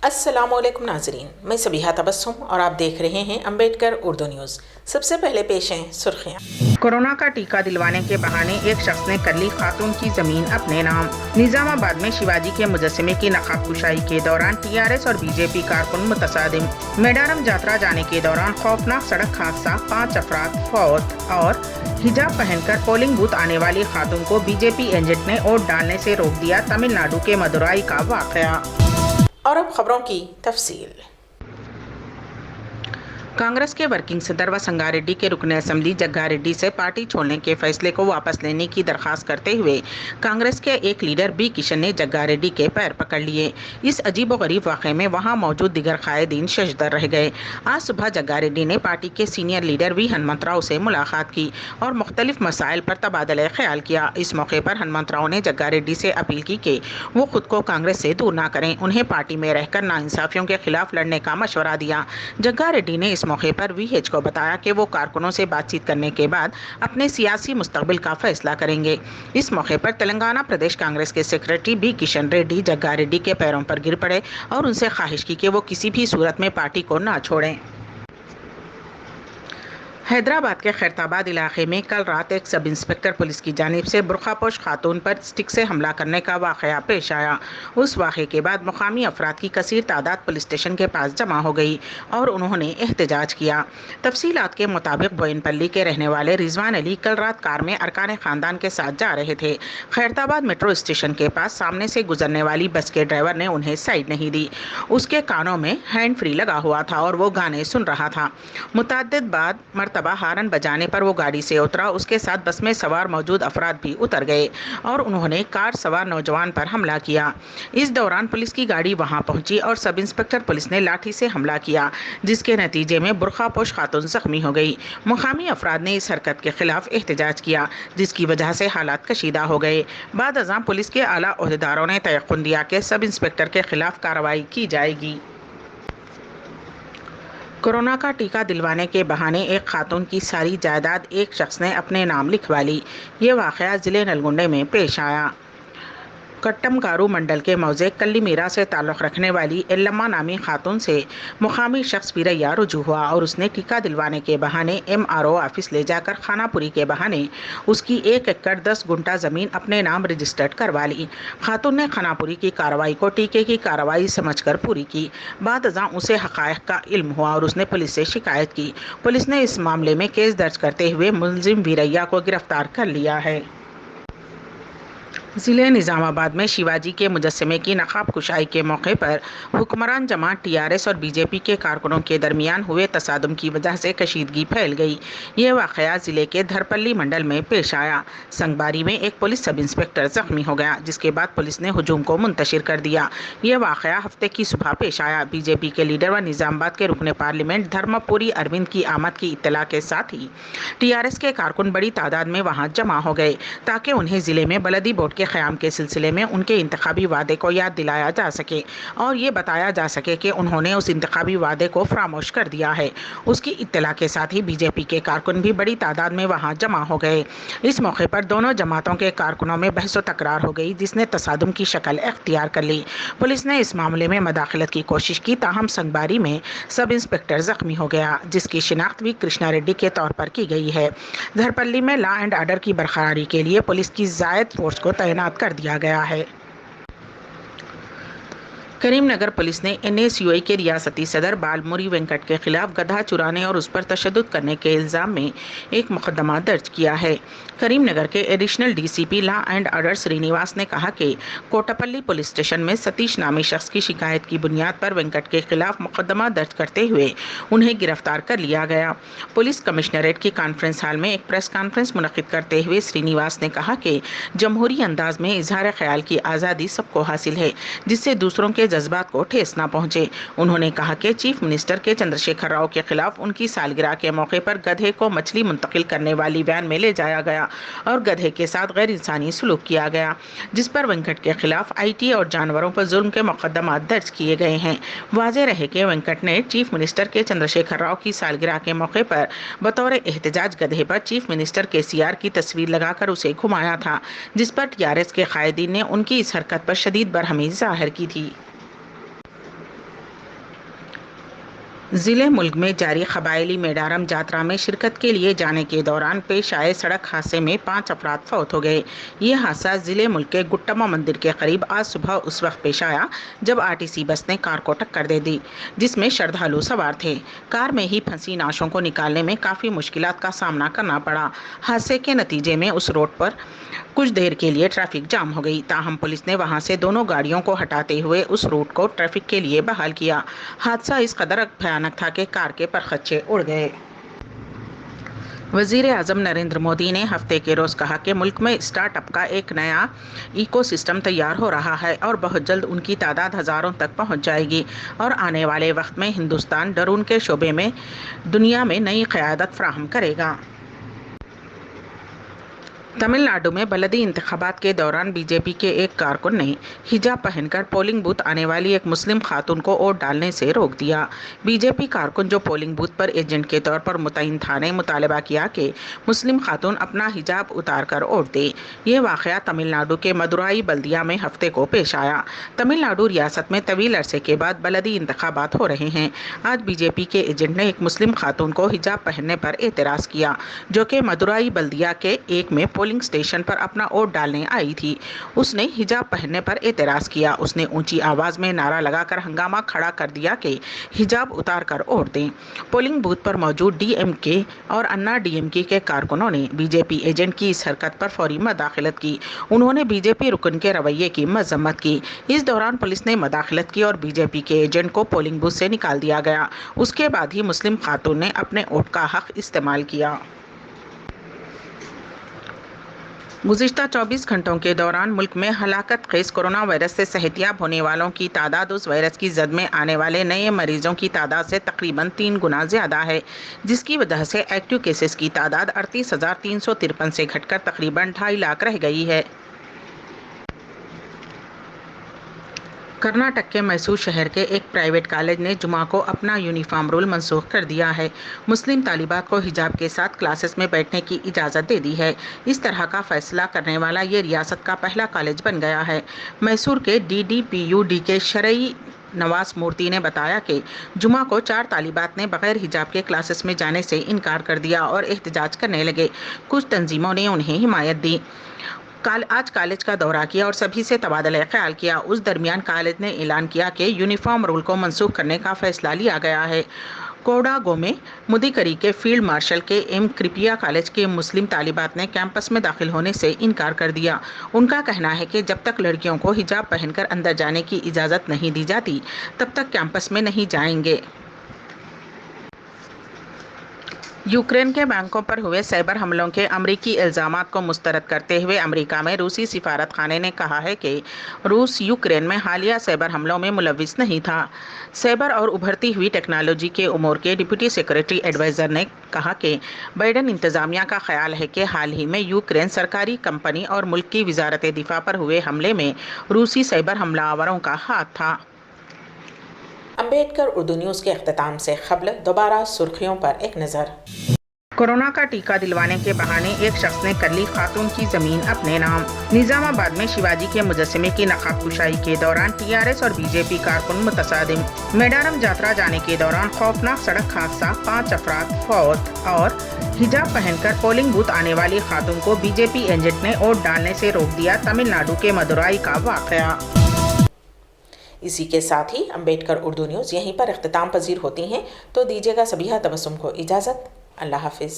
अस्सलाम वालेकुम नाजरीन, मैं सबीहा तबस्सुम और आप देख रहे हैं अम्बेडकर उर्दू न्यूज़। सबसे पहले पेश हैं सुर्खियाँ। कोरोना का टीका दिलवाने के बहाने एक शख्स ने कर ली खातून की जमीन अपने नाम। निजामाबाद में शिवाजी के मुजस्समे की नकाब कुशाई के दौरान टीआरएस और बीजेपी कारकुन मुतसादिम। मेडारम यात्रा जाने के दौरान खौफनाक सड़क हादसा, 5 अफराद फौत। और हिजाब पहनकर पोलिंग बूथ आने वाली खातून को बीजेपी एजेंट ने वोट डालने से रोक दिया। तमिलनाडु के मदुराई का वाकया। और अब खबरों की तफसील। कांग्रेस के वर्किंग सदर व संगारेड्डी के रुकन असम्बली जग्गारेड्डी से पार्टी छोड़ने के फैसले को वापस लेने की दरखास्त करते हुए कांग्रेस के एक लीडर बी किशन ने जग्गारेड्डी के पैर पकड़ लिए। इस अजीबोगरीब वाक़े में वहां मौजूद दिगर कायदीन शशदर रह गए। आज सुबह जग्गारेड्डी ने पार्टी के सीनियर लीडर वी हनुमंतराव से मुलाकात की और मुख्तलिफ मसाइल पर तबादला ख्याल किया। इस मौके पर हनुमंतराव ने जग्गारेड्डी से अपील की कि वो खुद को कांग्रेस से दूर न करें। उन्हें पार्टी में रहकर नाइंसाफियों के खिलाफ लड़ने का मशवरा दिया। जग्गारेड्डी ने इस मौके पर वीएच को बताया कि वो कारकुनों से बातचीत करने के बाद अपने सियासी मुस्तकबिल का फैसला करेंगे। इस मौके पर तेलंगाना प्रदेश कांग्रेस के सेक्रेटरी बी किशन रेड्डी जग्गारेड्डी के पैरों पर गिर पड़े और उनसे ख्वाहिश की कि वो किसी भी सूरत में पार्टी को ना छोड़ें। हैदराबाद के खैरताबाद इलाके में कल रात एक सब इंस्पेक्टर पुलिस की जानिब से बुर्खापोश खातून पर स्टिक से हमला करने का वाक़या पेश आया। उस वाक़े के बाद मुकामी अफराद की कसीर तादाद पुलिस स्टेशन के पास जमा हो गई और उन्होंने एहतजाज किया। तफसीलात के मुताबिक बोयनपल्ली के रहने वाले रिजवान अली कल रात कार में अरकान ख़ानदान के साथ जा रहे थे। खैरताबाद मेट्रो स्टेशन के पास सामने से गुजरने वाली बस के ड्राइवर ने उन्हें साइड नहीं दी। उसके कानों में हैंड फ्री लगा हुआ था और वो गाने सुन रहा था। मुतअद्दिद बाद हारन बजाने पर वो गाड़ी से उतरा। उसके साथ बस में सवार मौजूद अफराद भी उतर गए और उन्होंने कार सवार नौजवान पर हमला किया। इस दौरान पुलिस की गाड़ी वहां पहुंची और सब इंस्पेक्टर पुलिस ने लाठी से हमला किया, जिसके नतीजे में बुर्खापोश खातून जख्मी हो गई। मुकामी अफराद ने इस हरकत के खिलाफ एहतजाज किया, जिसकी वजह से हालात कशीदा हो गए। बाद अज़ां पुलिस के आला ओहदेदारों ने तयक़ुन दिया कि सब इंस्पेक्टर के खिलाफ कार्रवाई की जाएगी। कोरोना का टीका दिलवाने के बहाने एक खातून की सारी जायदाद एक शख्स ने अपने नाम लिखवा ली। ये वाक़या ज़िले नलगुंडे में पेश आया। कट्टमगारू मंडल के मौजे कल्लीमीरा से ताल्लुक़ रखने वाली एल्लम्मा नामी खातून से मुकामी शख्स वीरैया रुजू हुआ और उसने टीका दिलवाने के बहाने MRO ऑफिस ले जाकर खानापुरी के बहाने उसकी 1 एकड़ 10 गुंठा ज़मीन अपने नाम रजिस्टर्ड करवा ली। खातून ने खानापुरी की कार्रवाई को टीके की कार्रवाई समझकर पूरी की। बाद अज़ां उसे हक़ाइक़ का इल्म हुआ और उसने पुलिस से शिकायत की। पुलिस ने इस मामले में केस दर्ज करते हुए मुलजिम वीरैया को गिरफ्तार कर लिया है। ज़िले निज़ामाबाद में शिवाजी के मुजस्समे की नकाब कुशाई के मौके पर हुक्मरान जमात टीआरएस और बीजेपी के कारकुनों के दरमियान हुए तसादुम की वजह से कशीदगी फैल गई। ये वाक़या ज़िले के धरपल्ली मंडल में पेश आया। संगबारी में एक पुलिस सब इंस्पेक्टर जख्मी हो गया, जिसके बाद पुलिस ने हुजूम को मुंतशिर कर दिया। ये वाक़या हफ्ते की सुबह पेश आया। बीजेपी के लीडर व निज़ामाबाद के रुकने पार्लियामेंट धर्मपुरी अरविंद की आमद की इत्तला के साथ ही टीआरएस के कारकुन बड़ी तादाद में वहाँ जमा हो गए ताकि उन्हें ज़िले में बलदी बोर्ड के क़याम के सिलसिले में उनके इंतखाबी वादे को याद दिलाया जा सके और ये बताया जा सके कि उन्होंने उस इंतखाबी वादे को फरामोश कर दिया है। उसकी इत्तला के साथ ही बीजेपी के कारकुन भी बड़ी तादाद में वहां जमा हो गए। इस मौके पर दोनों जमातों के कारकुनों में बहस व तकरार हो गई, जिसने तसादुम की शक्ल अख्तियार कर ली। पुलिस ने इस मामले में मदाखलत की कोशिश की, ताहम संगबारी में सब इंस्पेक्टर जख्मी हो गया, जिसकी शिनाख्त भी कृष्णा रेड्डी के तौर पर की गई है। धरपल्ली में लॉ एंड ऑर्डर की बरकरारी के लिए पुलिस की ज़ायद फोर्स को तैनात कर दिया गया है। करीमनगर पुलिस ने NSUI के रियासती सदर बालमुरी वेंकट के खिलाफ गधा चुराने और उस पर तशद्दुद करने के इल्ज़ाम में एक मुकदमा दर्ज किया है। करीमनगर के additional DCP law and order Srinivas ने कहा कि कोटापल्ली पुलिस स्टेशन में सतीश नामी शख्स की शिकायत की बुनियाद पर वेंकट के खिलाफ मुकदमा दर्ज करते हुए उन्हें गिरफ्तार कर लिया गया। पुलिस कमिश्नरेट की कॉन्फ्रेंस हॉल में एक प्रेस कॉन्फ्रेंस मुनक्किद करते हुए श्रीनिवास ने कहा कि जमहूरी अंदाज में इजहार ख्याल की आज़ादी सबको हासिल है, जिससे दूसरों के जज्बात को ठेस न पहुंचे। उन्होंने कहा कि चीफ मिनिस्टर के चंद्रशेखर राव के खिलाफ उनकी सालगिरह के मौके पर गधे को मछली मुंतकिल करने वाली वैन में ले जाया गया और गधे के साथ गैर इंसानी सलूक किया गया, जिस पर वेंकट के खिलाफ IT और जानवरों पर जुल्म के मुकदमा दर्ज किए गए हैं। वाज़ेह रहे कि वेंकट ने चीफ मिनिस्टर के चंद्रशेखर राव की सालगिरह के मौके पर बतौर एहतजाज गधे पर चीफ मिनिस्टर KCR की तस्वीर लगाकर उसे घुमाया था, जिस पर TRS के कायदीन ने उनकी इस हरकत पर शदीद बरहमी जाहिर की थी। ضلع ملک میں جاری قبائلی میڈارم جاترا میں شرکت کے لیے جانے کے دوران پیش آئے سڑک حادثے میں 5 افراد فوت ہو گئے۔ یہ حادثہ ضلع ملک کے گٹما مندر کے قریب آج صبح اس وقت پیش آیا جب RTC بس نے کار کو ٹکر دے دی جس میں شردھالو سوار تھے۔ کار میں ہی پھنسی نعشوں کو نکالنے میں کافی مشکلات کا سامنا کرنا پڑا۔ حادثے کے نتیجے میں اس روڈ پر کچھ دیر کے لیے ٹریفک جام ہو گئی، تاہم پولیس نے وہاں سے دونوں گاڑیوں کو ہٹاتے ہوئے اس روٹ کو ٹریفک کے لیے بحال کیا۔ حادثہ اس قدر بھیانک تھا کہ کار کے پرخچے اڑ گئے۔ وزیر اعظم نریندر مودی نے ہفتے کے روز کہا کہ ملک میں اسٹارٹ اپ کا ایک نیا ایکو سسٹم تیار ہو رہا ہے اور بہت جلد ان کی تعداد ہزاروں تک پہنچ جائے گی اور آنے والے وقت میں ہندوستان ڈرون کے شعبے میں دنیا میں نئی قیادت فراہم کرے گا۔ تمل ناڈو میں بلدی انتخابات کے دوران BJP کے ایک کارکن نے حجاب پہن کر پولنگ بوتھ آنے والی ایک مسلم خاتون کو ووٹ ڈالنے سے روک دیا۔ BJP کارکن جو پولنگ بوتھ پر ایجنٹ کے طور پر متعین تھا نے مطالبہ کیا کہ مسلم خاتون اپنا حجاب اتار کر ووٹ دے۔ یہ واقعہ تمل ناڈو کے مدورائی بلدیہ میں ہفتے کو پیش آیا۔ تمل ناڈو ریاست میں طویل عرصے کے بعد بلدی انتخابات ہو رہے ہیں۔ آج BJP کے ایجنٹ نے ایک مسلم خاتون کو حجاب پہننے پر اعتراض کیا جو کہ مدورائی بلدیہ کے ایک میں پولنگ اسٹیشن پر اپنا ووٹ ڈالنے آئی تھی۔ اس نے حجاب پہننے پر اعتراض کیا۔ اس نے اونچی آواز میں نعرہ لگا کر ہنگامہ کھڑا کر دیا کہ حجاب اتار کر ووٹ دیں۔ پولنگ بوتھ پر موجود DMK اور انا DMK کے کارکنوں نے BJP ایجنٹ کی اس حرکت پر فوری مداخلت کی۔ انہوں نے BJP رکن کے رویے کی مذمت کی۔ اس دوران پولیس نے مداخلت کی اور BJP کے ایجنٹ کو پولنگ بوتھ سے نکال دیا گیا۔ اس کے بعد ہی مسلم خاتون نے اپنے ووٹ کا حق استعمال کیا۔ گزشتہ 24 گھنٹوں کے دوران ملک میں ہلاکت خیز کورونا وائرس سے صحت یاب ہونے والوں کی تعداد اس وائرس کی زد میں آنے والے نئے مریضوں کی تعداد سے تقریباً 3 گنا زیادہ ہے، جس کی وجہ سے ایکٹیو کیسز کی تعداد 38,353 سے گھٹ کر تقریباً 2.5 لاکھ رہ گئی ہے۔ کرناٹک کے میسور شہر کے ایک پرائیویٹ کالج نے جمعہ کو اپنا یونیفارم رول منسوخ کر دیا ہے۔ مسلم طالبات کو حجاب کے ساتھ کلاسز میں بیٹھنے کی اجازت دے دی ہے۔ اس طرح کا فیصلہ کرنے والا یہ ریاست کا پہلا کالج بن گیا ہے۔ میسور کے DDPUD کے شرعی نواس مورتی نے بتایا کہ جمعہ کو 4 طالبات نے بغیر حجاب کے کلاسز میں جانے سے انکار کر دیا اور احتجاج کرنے لگے۔ کچھ تنظیموں نے انہیں حمایت دی۔ آج کالج کا دورہ کیا اور سبھی سے تبادلہ خیال کیا۔ اس درمیان کالج نے اعلان کیا کہ یونیفارم رول کو منسوخ کرنے کا فیصلہ لیا گیا ہے۔ کوڈاگو میں مدیکری کے فیلڈ مارشل کے M کرپیا کالج کے مسلم طالبات نے کیمپس میں داخل ہونے سے انکار کر دیا۔ ان کا کہنا ہے کہ جب تک لڑکیوں کو حجاب پہن کر اندر جانے کی اجازت نہیں دی جاتی تب تک کیمپس میں نہیں جائیں گے۔ یوکرین کے بینکوں پر ہوئے سائبر حملوں کے امریکی الزامات کو مسترد کرتے ہوئے امریکہ میں روسی سفارت خانے نے کہا ہے کہ روس یوکرین میں حالیہ سائبر حملوں میں ملوث نہیں تھا۔ سائبر اور ابھرتی ہوئی ٹیکنالوجی کے امور کے ڈپٹی سیکرٹری ایڈوائزر نے کہا کہ بائیڈن انتظامیہ کا خیال ہے کہ حال ہی میں یوکرین سرکاری کمپنی اور ملک کی وزارت دفاع پر ہوئے حملے میں روسی سائبر حملہ آوروں کا ہاتھ تھا۔ امبیڈکر اردو نیوز کے اختتام سے قبل دوبارہ سرخیوں پر ایک نظر۔ کورونا کا ٹیکہ دلوانے کے بہانے ایک شخص نے کر لی خاتون کی زمین اپنے نام۔ نظام آباد میں شیواجی کے مجسمے کی نقاب کشائی کے دوران TRS اور BJP کارکن متصادم۔ میڈارم جاترا جانے کے دوران خوفناک سڑک حادثہ، 5 افراد فوت اور حجاب پہن کر پولنگ بوتھ آنے والی خاتون کو BJP ایجنٹ نے ووٹ ڈالنے سے روک دیا۔ تمل ناڈو کے مدورائی کا واقعہ۔ اسی کے ساتھ ہی امبیڈکر اردو نیوز یہیں پر اختتام پذیر ہوتی ہیں، تو دیجیے گا سبیحہ تبسم کو اجازت۔ اللہ حافظ۔